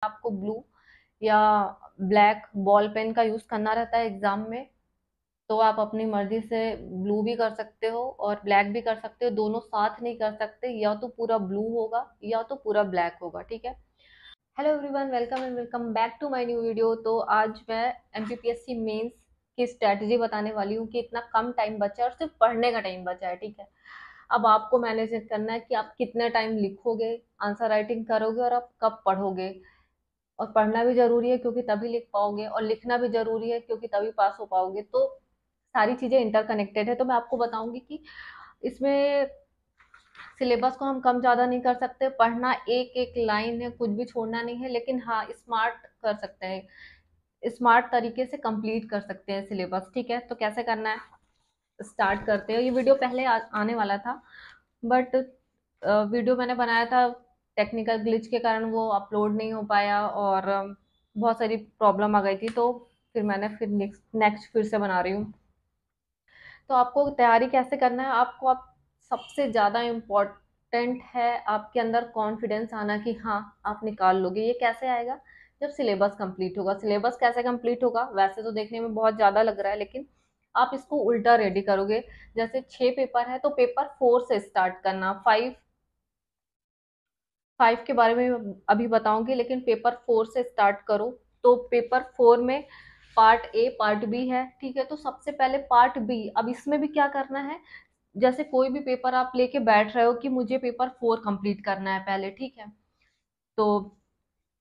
आपको ब्लू या black ball pen का यूज करना रहता है एग्जाम में, तो आप अपनी मर्जी से ब्लू भी कर सकते हो और ब्लैक भी कर सकते हो। दोनों साथ नहीं कर सकते, या तो पूरा ब्लू होगा या तो पूरा ब्लैक होगा। ठीक है। Hello everyone, welcome and welcome back to my new video. तो आज मैं एमपीपीएससी मेंस की स्ट्रेटजी बताने वाली हूँ कि इतना कम टाइम बचा है और सिर्फ पढ़ने का टाइम बचा है। ठीक है। अब आपको मैनेज करना है कि आप कितने टाइम लिखोगे, आंसर राइटिंग करोगे और आप कब पढ़ोगे। और पढ़ना भी जरूरी है क्योंकि तभी लिख पाओगे, और लिखना भी जरूरी है क्योंकि तभी पास हो पाओगे। तो सारी चीजें इंटरकनेक्टेड है। तो मैं आपको बताऊंगी कि इसमें सिलेबस को हम कम ज्यादा नहीं कर सकते। पढ़ना एक एक लाइन है, कुछ भी छोड़ना नहीं है, लेकिन हाँ स्मार्ट कर सकते हैं, स्मार्ट तरीके से कंप्लीट कर सकते हैं सिलेबस। ठीक है। तो कैसे करना है, स्टार्ट करते हैं। ये वीडियो पहले आने वाला था, बट वीडियो मैंने बनाया था, टेक्निकल ग्लिच के कारण वो अपलोड नहीं हो पाया और बहुत सारी प्रॉब्लम आ गई थी। तो फिर मैंने फिर नेक्स्ट फिर से बना रही हूँ। तो आपको तैयारी कैसे करना है, आपको आप सबसे ज़्यादा इम्पोर्टेंट है आपके अंदर कॉन्फिडेंस आना कि हाँ आप निकाल लोगे। ये कैसे आएगा, जब सिलेबस कंप्लीट होगा। सिलेबस कैसे कंप्लीट होगा, वैसे तो देखने में बहुत ज़्यादा लग रहा है, लेकिन आप इसको उल्टा रेडी करोगे। जैसे 6 पेपर है तो पेपर 4 से स्टार्ट करना। 5 के बारे में अभी बताऊंगी, लेकिन पेपर 4 से स्टार्ट करो। तो पेपर 4 में पार्ट ए पार्ट बी है। ठीक है। तो सबसे पहले पार्ट बी, अब इसमें भी क्या करना है, जैसे कोई भी पेपर आप लेके बैठ रहे हो कि मुझे पेपर 4 कंप्लीट करना है पहले। ठीक है। तो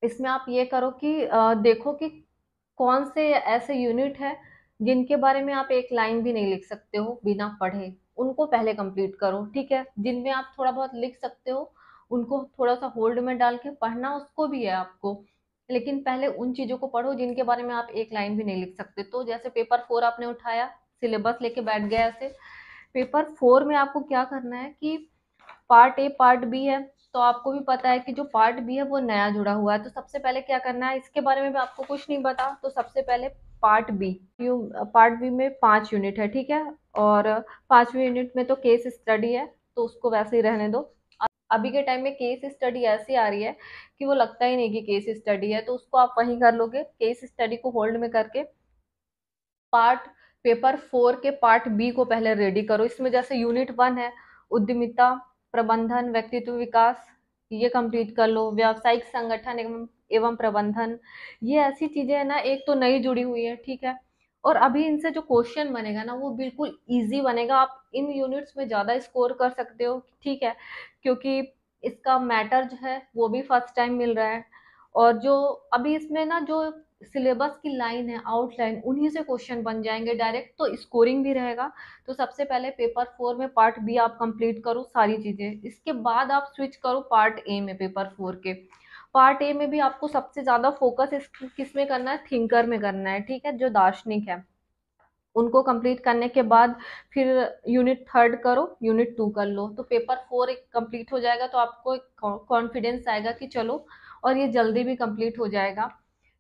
इसमें आप ये करो कि देखो कि कौन से ऐसे यूनिट है जिनके बारे में आप एक लाइन भी नहीं लिख सकते हो बिना पढ़े, उनको पहले कंप्लीट करो। ठीक है। जिनमें आप थोड़ा बहुत लिख सकते हो, उनको थोड़ा सा होल्ड में डाल के पढ़ना उसको भी है आपको, लेकिन पहले उन चीजों को पढ़ो जिनके बारे में आप एक लाइन भी नहीं लिख सकते। तो जैसे पेपर 4 आपने उठाया, सिलेबस लेके बैठ गया ऐसे। पेपर 4 में आपको क्या करना है कि पार्ट ए पार्ट बी है, तो आपको भी पता है कि जो पार्ट बी है वो नया जुड़ा हुआ है। तो सबसे पहले क्या करना है, इसके बारे में भी आपको कुछ नहीं पता, तो सबसे पहले पार्ट बी। पार्ट बी में 5 यूनिट है। ठीक है। और 5वें यूनिट में तो केस स्टडी है, तो उसको वैसे ही रहने दो। अभी के टाइम में केस स्टडी ऐसी आ रही है कि वो लगता ही नहीं कि केस स्टडी है, तो उसको आप वहीं कर लोगे। केस स्टडी को होल्ड में करके पार्ट पेपर 4 के पार्ट बी को पहले रेडी करो। इसमें जैसे यूनिट 1 है उद्यमिता, प्रबंधन, व्यक्तित्व विकास, ये कंप्लीट कर लो। व्यावसायिक संगठन एवं एवं प्रबंधन, ये ऐसी चीजें है ना, एक तो नई जुड़ी हुई है। ठीक है। और अभी इनसे जो क्वेश्चन बनेगा ना वो बिल्कुल इजी बनेगा, आप इन यूनिट्स में ज्यादा स्कोर कर सकते हो। ठीक है। क्योंकि इसका मैटर जो है वो भी फर्स्ट टाइम मिल रहा है, और जो अभी इसमें ना जो सिलेबस की लाइन है आउटलाइन, उन्हीं से क्वेश्चन बन जाएंगे डायरेक्ट, तो स्कोरिंग भी रहेगा। तो सबसे पहले पेपर 4 में पार्ट बी आप कंप्लीट करो सारी चीजें, इसके बाद आप स्विच करो पार्ट ए में। पेपर 4 के पार्ट ए में भी आपको सबसे ज्यादा फोकस किस में करना है, थिंकर में करना है। ठीक है। जो दार्शनिक है उनको कंप्लीट करने के बाद फिर यूनिट 3 करो, यूनिट 2 कर लो, तो पेपर 4 एक कंप्लीट हो जाएगा। तो आपको एक कॉन्फिडेंस आएगा कि चलो, और ये जल्दी भी कंप्लीट हो जाएगा।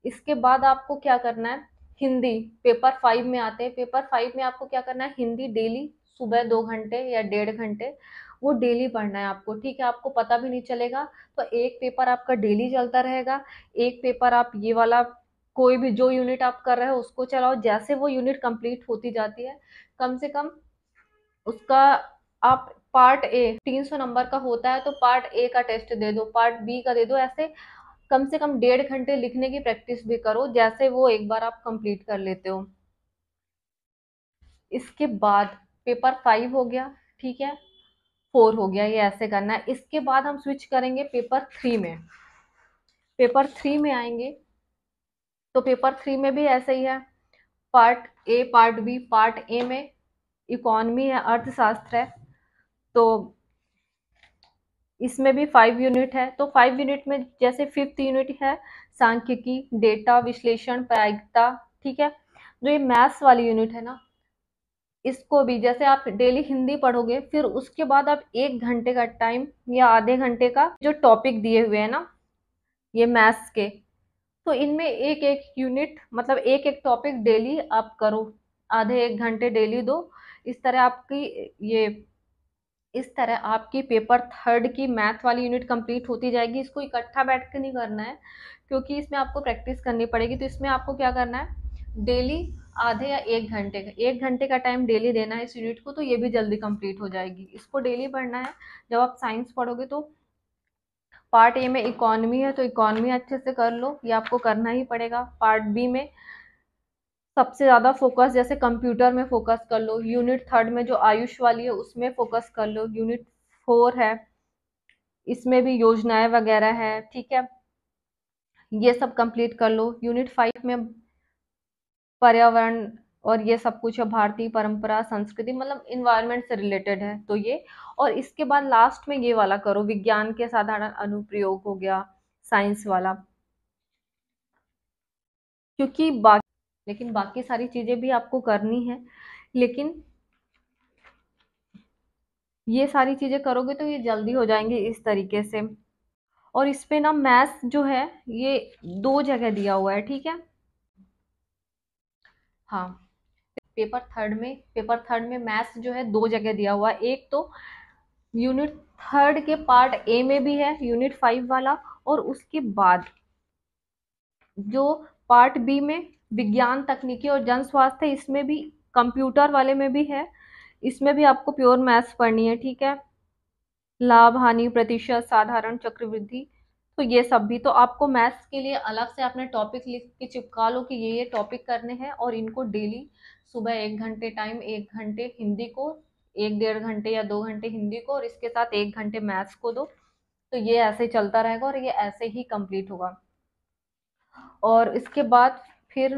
इसके बाद आपको क्या करना है, हिंदी पेपर 5 में आते हैं। पेपर 5 में आपको क्या करना है, हिंदी डेली सुबह 2 घंटे या 1.5 घंटे वो डेली पढ़ना है आपको। ठीक है। आपको पता भी नहीं चलेगा। तो एक पेपर आपका डेली चलता रहेगा, एक पेपर आप ये वाला कोई भी जो यूनिट आप कर रहे हो उसको चलाओ। जैसे वो यूनिट कंप्लीट होती जाती है, कम से कम उसका आप पार्ट ए 300 नंबर का होता है, तो पार्ट ए का टेस्ट दे दो, पार्ट बी का दे दो। ऐसे कम से कम 1.5 घंटे लिखने की प्रैक्टिस भी करो, जैसे वो एक बार आप कंप्लीट कर लेते हो। इसके बाद पेपर 5 हो गया। ठीक है। 4 हो गया, ये ऐसे करना है। इसके बाद हम स्विच करेंगे पेपर 3 में। पेपर 3 में आएंगे तो पेपर 3 में भी ऐसे ही है, part A part B. Part A में इकोनॉमी है, अर्थशास्त्र है, तो इसमें भी 5 यूनिट है। तो 5 यूनिट में जैसे 5th यूनिट है सांख्यिकी, डेटा विश्लेषण, प्रायिकता। ठीक है। जो ये मैथ्स वाली यूनिट है ना, इसको भी जैसे आप डेली हिंदी पढ़ोगे, फिर उसके बाद आप 1 घंटे का टाइम या आधे घंटे का जो टॉपिक दिए हुए हैं ना ये मैथ्स के, तो इनमें एक एक यूनिट मतलब एक एक टॉपिक डेली आप करो, आधे 1 घंटे डेली दो। इस तरह आपकी ये इस तरह आपकी पेपर थर्ड की मैथ वाली यूनिट कंप्लीट होती जाएगी। इसको इकट्ठा बैठ के नहीं करना है, क्योंकि इसमें आपको प्रैक्टिस करनी पड़ेगी। तो इसमें आपको क्या करना है, डेली आधे या 1 घंटे का 1 घंटे का टाइम डेली देना है इस यूनिट को, तो ये भी जल्दी कंप्लीट हो जाएगी। इसको डेली पढ़ना है। जब आप साइंस पढ़ोगे तो पार्ट ए में इकोनॉमी है, तो इकोनॉमी अच्छे से कर लो, ये आपको करना ही पड़ेगा। पार्ट बी में सबसे ज़्यादा फोकस, जैसे कंप्यूटर में फोकस कर लो। यूनिट थर्ड में जो आयुष वाली है उसमें फोकस कर लो। यूनिट फोर है, इसमें भी योजनाएं वगैरह है, ठीक है, ये सब कंप्लीट कर लो। यूनिट फाइव में पर्यावरण और ये सब कुछ है, भारतीय परंपरा संस्कृति, मतलब इन्वायरमेंट से रिलेटेड है तो ये। और इसके बाद लास्ट में ये वाला करो, विज्ञान के साधारण अनुप्रयोग हो गया, साइंस वाला। क्योंकि बाकी, लेकिन बाकी सारी चीजें भी आपको करनी है, लेकिन ये सारी चीजें करोगे तो ये जल्दी हो जाएंगे इस तरीके से। और इस पे ना मैथ्स जो है ये 2 जगह दिया हुआ है, ठीक है। हाँ, पेपर थर्ड में मैथ्स जो है 2 जगह दिया हुआ है। एक तो यूनिट थर्ड के पार्ट ए में भी है, यूनिट 5 वाला, और उसके बाद जो पार्ट बी में विज्ञान तकनीकी और जन स्वास्थ्य है, इसमें भी, कंप्यूटर वाले में भी है, इसमें भी आपको प्योर मैथ्स पढ़नी है, ठीक है। लाभ हानि प्रतिशत, साधारण चक्रवृद्धि, तो ये सब भी। तो आपको मैथ्स के लिए अलग से अपने टॉपिक लिख के चिपका लो कि ये टॉपिक करने हैं, और इनको डेली सुबह 1 घंटे टाइम, 1 घंटे हिंदी को, 1 डेढ़ घंटे या 2 घंटे हिंदी को, और इसके साथ 1 घंटे मैथ्स को दो। तो ये ऐसे चलता रहेगा और ये ऐसे ही कंप्लीट होगा। और इसके बाद फिर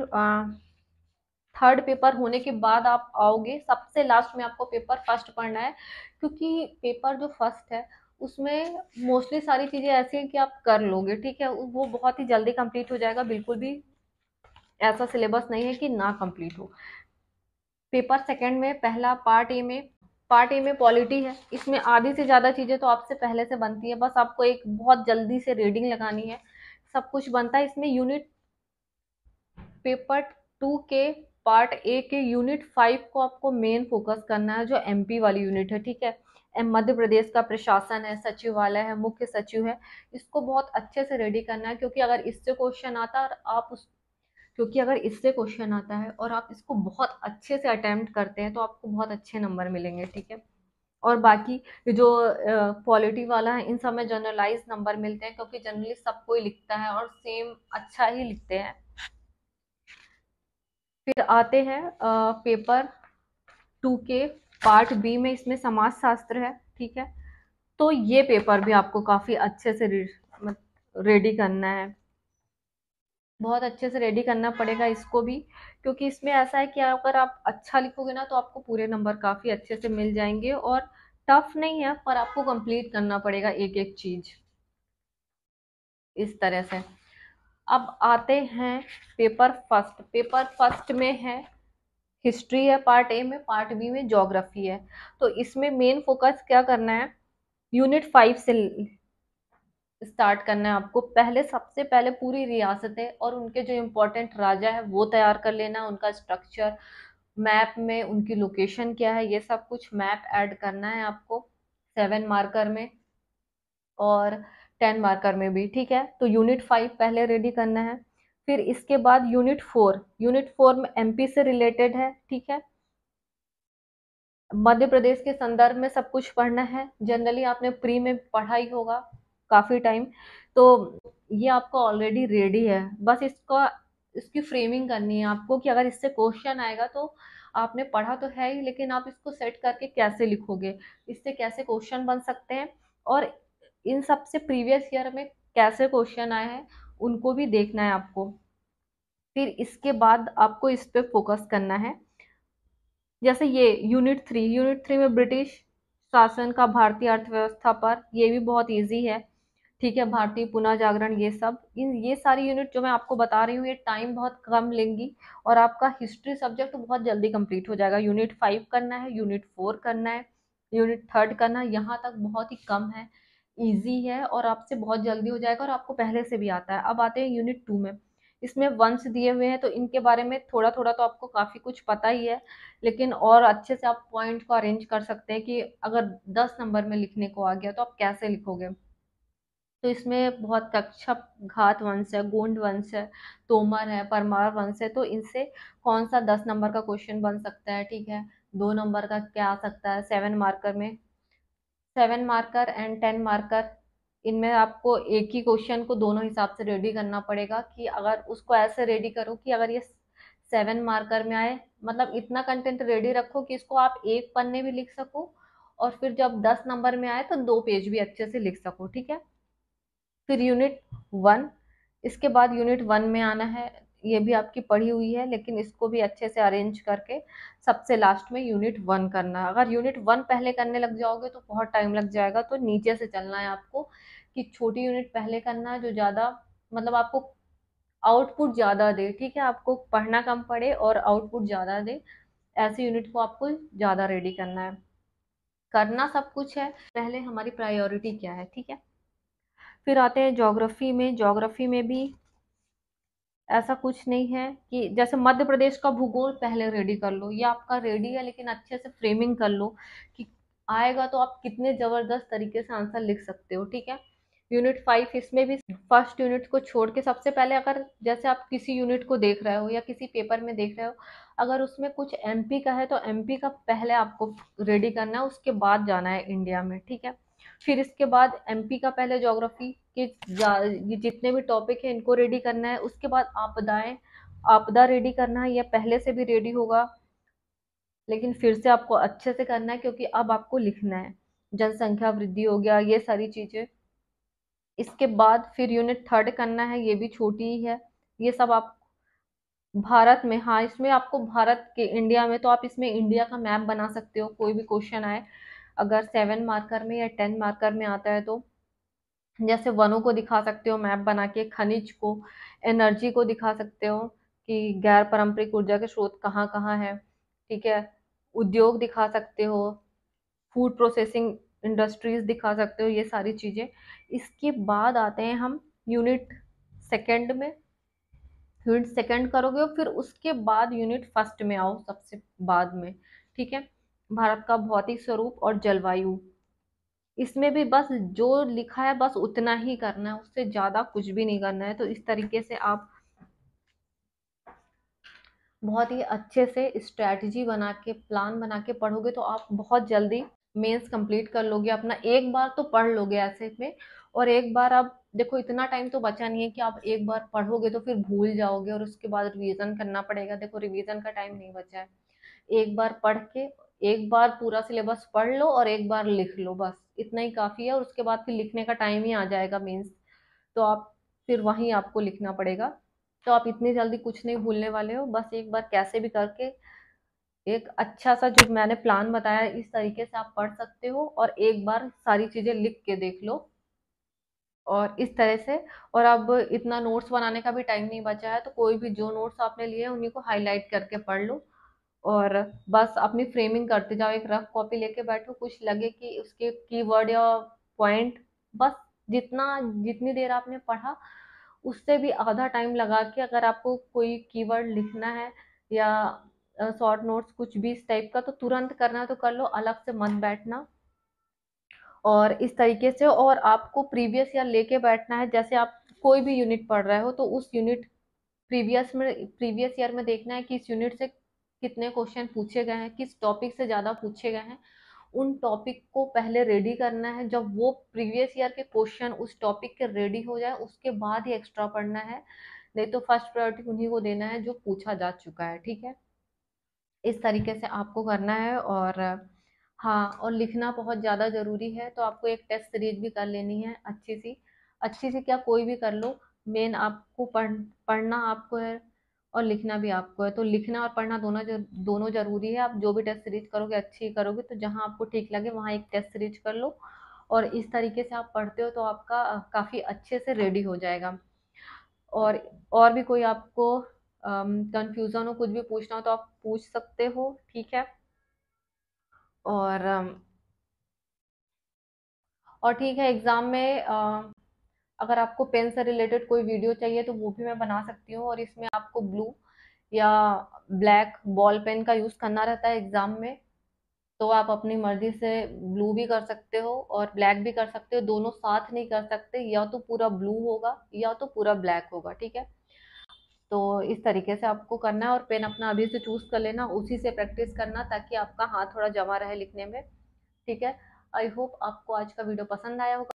थर्ड पेपर होने के बाद आप आओगे, सबसे लास्ट में आपको पेपर फर्स्ट पढ़ना है। क्योंकि पेपर जो फर्स्ट है उसमें मोस्टली सारी चीजें ऐसी हैं कि आप कर लोगे, ठीक है, वो बहुत ही जल्दी कंप्लीट हो जाएगा। बिल्कुल भी ऐसा सिलेबस नहीं है कि ना कंप्लीट हो। पेपर सेकंड में पहला पार्ट ए में पॉलिटी है। इसमें आधी से ज्यादा चीजें तो आपसे पहले से बनती है, बस आपको एक बहुत जल्दी से रीडिंग लगानी है, सब कुछ बनता है इसमें। यूनिट पेपर टू के पार्ट ए के यूनिट 5 को आपको मेन फोकस करना है, जो एमपी वाली यूनिट है, ठीक है। मध्य प्रदेश का प्रशासन है, सचिवालय है, मुख्य सचिव है, इसको बहुत अच्छे से रेडी करना है। क्योंकि अगर इससे क्वेश्चन आता है और आप इसको बहुत अच्छे से अटेम्प्ट करते हैं तो आपको बहुत अच्छे नंबर मिलेंगे, ठीक है। और बाकी जो पॉलिटी वाला है, इन सब में जनरलाइज नंबर मिलते हैं, क्योंकि जनरली सब कोई लिखता है और सेम अच्छा ही लिखते हैं। फिर आते हैं पेपर टू के पार्ट बी में, इसमें समाज शास्त्र है, ठीक है। तो ये पेपर भी आपको काफी अच्छे से रेडी करना है, बहुत अच्छे से रेडी करना पड़ेगा इसको भी। क्योंकि इसमें ऐसा है कि अगर आप अच्छा लिखोगे ना तो आपको पूरे नंबर काफी अच्छे से मिल जाएंगे। और टफ नहीं है, पर आपको कंप्लीट करना पड़ेगा एक एक चीज, इस तरह से। अब आते हैं पेपर फर्स्ट में है हिस्ट्री है पार्ट ए में, पार्ट बी में ज्योग्राफी है। तो इसमें मेन फोकस क्या करना है, यूनिट 5 से स्टार्ट करना है आपको। सबसे पहले पूरी रियासतें और उनके जो इम्पोर्टेंट राजा है वो तैयार कर लेना, उनका स्ट्रक्चर, मैप में उनकी लोकेशन क्या है, ये सब कुछ मैप ऐड करना है आपको 7 मार्कर में और 10 मार्कर में भी, ठीक है। तो यूनिट 5 पहले रेडी करना है। फिर इसके बाद यूनिट 4 में एमपी से रिलेटेड है, ठीक है। मध्य प्रदेश के संदर्भ में सब कुछ पढ़ना है, जनरली आपने प्री में पढ़ा ही होगा काफी टाइम। तो ये आपका ऑलरेडी रेडी है, बस इसकी फ्रेमिंग करनी है आपको कि अगर इससे क्वेश्चन आएगा तो आपने पढ़ा तो है ही, लेकिन आप इसको सेट करके कैसे लिखोगे, इससे कैसे क्वेश्चन बन सकते हैं, और इन सब से प्रीवियस ईयर में कैसे क्वेश्चन आए हैं उनको भी देखना है आपको। फिर इसके बाद आपको इस पे फोकस करना है। जैसे ये यूनिट थ्री में ब्रिटिश शासन का भारतीय अर्थव्यवस्था पर, ये भी बहुत इजी है, ठीक है। भारतीय पुनः जागरण, ये सारी यूनिट जो मैं आपको बता रही हूँ ये टाइम बहुत कम लेंगी, और आपका हिस्ट्री सब्जेक्ट बहुत जल्दी कंप्लीट हो जाएगा। यूनिट 5 करना है, यूनिट 4 करना है, यूनिट थर्ड करना है, यहाँ तक बहुत ही कम है, इजी है और आपसे बहुत जल्दी हो जाएगा और आपको पहले से भी आता है। अब आते हैं यूनिट 2 में। इसमें वंश दिए हुए हैं, तो इनके बारे में थोड़ा थोड़ा तो आपको काफी कुछ पता ही है, लेकिन और अच्छे से आप पॉइंट को अरेंज कर सकते हैं कि अगर 10 नंबर में लिखने को आ गया तो आप कैसे लिखोगे। तो इसमें बहुत कच्छप घात वंश है, गोंड वंश है, तोमर है, परमार वंश है, तो इनसे कौन सा 10 नंबर का क्वेश्चन बन सकता है, ठीक है। 2 नंबर का क्या आ सकता है 7 मार्कर में, 7 मार्कर एंड 10 मार्कर, इनमें आपको एक ही क्वेश्चन को दोनों हिसाब से रेडी करना पड़ेगा, कि अगर उसको ऐसे रेडी करो कि अगर ये 7 मार्कर में आए, मतलब इतना कंटेंट रेडी रखो कि इसको आप एक पन्ने भी लिख सको, और फिर जब 10 नंबर में आए तो 2 पेज भी अच्छे से लिख सको, ठीक है। फिर यूनिट 1, इसके बाद यूनिट 1 में आना है, ये भी आपकी पढ़ी हुई है, लेकिन इसको भी अच्छे से अरेंज करके सबसे लास्ट में यूनिट 1 करना है। अगर यूनिट 1 पहले करने लग जाओगे तो बहुत टाइम लग जाएगा, तो नीचे से चलना है आपको, कि छोटी यूनिट पहले करना है जो ज़्यादा, मतलब आपको आउटपुट ज़्यादा दे, ठीक है, आपको पढ़ना कम पड़े और आउटपुट ज़्यादा दे, ऐसे यूनिट को आपको ज़्यादा रेडी करना है। करना सब कुछ है, पहले हमारी प्रायोरिटी क्या है, ठीक है। फिर आते हैं ज्योग्राफी में, ज्योग्राफी में भी ऐसा कुछ नहीं है कि जैसे मध्य प्रदेश का भूगोल पहले रेडी कर लो, ये आपका रेडी है, लेकिन अच्छे से फ्रेमिंग कर लो कि आएगा तो आप कितने जबरदस्त तरीके से आंसर लिख सकते हो, ठीक है। यूनिट 5, इसमें भी फर्स्ट यूनिट को छोड़ के सबसे पहले, अगर जैसे आप किसी यूनिट को देख रहे हो या किसी पेपर में देख रहे हो, अगर उसमें कुछ एमपी का है तो एमपी का पहले आपको रेडी करना है, उसके बाद जाना है इंडिया में, ठीक है। फिर इसके बाद एमपी का पहले ज्योग्राफी के ये जितने भी टॉपिक है इनको रेडी करना है, उसके बाद आपदाएं, आपदा रेडी करना है, ये पहले से भी रेडी होगा, लेकिन फिर से आपको अच्छे से करना है क्योंकि अब आपको लिखना है। जनसंख्या वृद्धि हो गया, ये सारी चीजें। इसके बाद फिर यूनिट 3 करना है, ये भी छोटी ही है, ये सब आप भारत में, हाँ इसमें आपको भारत के, इंडिया में तो आप इसमें इंडिया का मैप बना सकते हो, कोई भी क्वेश्चन आए अगर 7 मार्कर में या 10 मार्कर में आता है तो, जैसे वनों को दिखा सकते हो मैप बना के, खनिज को, एनर्जी को दिखा सकते हो कि गैर पारंपरिक ऊर्जा के स्रोत कहाँ कहाँ है, ठीक है। उद्योग दिखा सकते हो, फूड प्रोसेसिंग इंडस्ट्रीज दिखा सकते हो, ये सारी चीजें। इसके बाद आते हैं हम यूनिट 2 में, यूनिट 2 करोगे और फिर उसके बाद यूनिट 1 में आओ सबसे बाद में, ठीक है। भारत का भौतिक स्वरूप और जलवायु, इसमें भी बस जो लिखा है बस उतना ही करना है, उससे ज्यादा कुछ भी नहीं करना है। तो इस तरीके से आप बहुत ही अच्छे से स्ट्रैटेजी बना के, प्लान बना के पढ़ोगे तो आप बहुत जल्दी मेंस कंप्लीट कर लोगे अपना, एक बार तो पढ़ लोगे ऐसे में। और एक बार आप देखो, इतना टाइम तो बचा नहीं है कि आप एक बार पढ़ोगे तो फिर भूल जाओगे और उसके बाद रिवीजन करना पड़ेगा, देखो रिवीजन का टाइम नहीं बचा है। एक बार पढ़ के, एक बार पूरा सिलेबस पढ़ लो और एक बार लिख लो, बस इतना ही काफी है, और उसके बाद फिर लिखने का टाइम ही आ जाएगा मीन्स, तो आप फिर वहीं आपको लिखना पड़ेगा। तो आप इतनी जल्दी कुछ नहीं भूलने वाले हो, बस एक बार कैसे भी करके एक अच्छा सा जो मैंने प्लान बताया इस तरीके से आप पढ़ सकते हो, और एक बार सारी चीजें लिख के देख लो, और इस तरह से। और अब इतना नोट्स बनाने का भी टाइम नहीं बचा है, तो कोई भी जो नोट्स आपने लिए हैं उन्हीं को हाईलाइट करके पढ़ लो, और बस अपनी फ्रेमिंग करते जाओ, एक रफ कॉपी लेके बैठो, कुछ लगे कि उसके कीवर्ड या पॉइंट, बस जितना, जितनी देर आपने पढ़ा उससे भी आधा टाइम लगा के, अगर आपको कोई कीवर्ड लिखना है या शॉर्ट नोट्स कुछ भी इस टाइप का, तो तुरंत करना है तो कर लो, अलग से मत बैठना। और इस तरीके से, और आपको प्रीवियस ईयर लेके बैठना है, जैसे आप कोई भी यूनिट पढ़ रहे हो तो उस यूनिट प्रीवियस ईयर में देखना है कि इस यूनिट से कितने क्वेश्चन पूछे गए हैं, किस टॉपिक से ज़्यादा पूछे गए हैं, उन टॉपिक को पहले रेडी करना है। जब वो प्रीवियस ईयर के क्वेश्चन उस टॉपिक के रेडी हो जाए उसके बाद ही एक्स्ट्रा पढ़ना है, नहीं तो फर्स्ट प्रायोरिटी उन्हीं को देना है जो पूछा जा चुका है, ठीक है। इस तरीके से आपको करना है। और हाँ, और लिखना बहुत ज़्यादा ज़रूरी है, तो आपको एक टेस्ट सीरीज भी कर लेनी है अच्छी सी, अच्छी सी क्या, कोई भी कर लो, मेन आपको पढ़ना आपको है और लिखना भी आपको है। तो लिखना और पढ़ना दोनों ज़रूरी है। आप जो भी टेस्ट सीरीज करोगे अच्छी करोगे, तो जहाँ आपको ठीक लगे वहाँ एक टेस्ट सीरीज कर लो, और इस तरीके से आप पढ़ते हो तो आपका काफ़ी अच्छे से रेडी हो जाएगा। और और भी कोई आपको कंफ्यूजन हो, कुछ भी पूछना हो तो आप पूछ सकते हो, ठीक है। और और ठीक है, एग्जाम में अगर आपको पेन से रिलेटेड कोई वीडियो चाहिए तो वो भी मैं बना सकती हूँ, और इसमें आपको ब्लू या ब्लैक बॉल पेन का यूज करना रहता है एग्जाम में। तो आप अपनी मर्जी से ब्लू भी कर सकते हो और ब्लैक भी कर सकते हो, दोनों साथ नहीं कर सकते, या तो पूरा ब्लू होगा या तो पूरा ब्लैक होगा, ठीक है। तो इस तरीके से आपको करना है, और पेन अपना अभी से चूज कर लेना, उसी से प्रैक्टिस करना ताकि आपका हाथ थोड़ा जमा रहे लिखने में, ठीक है। आई होप आपको आज का वीडियो पसंद आया होगा।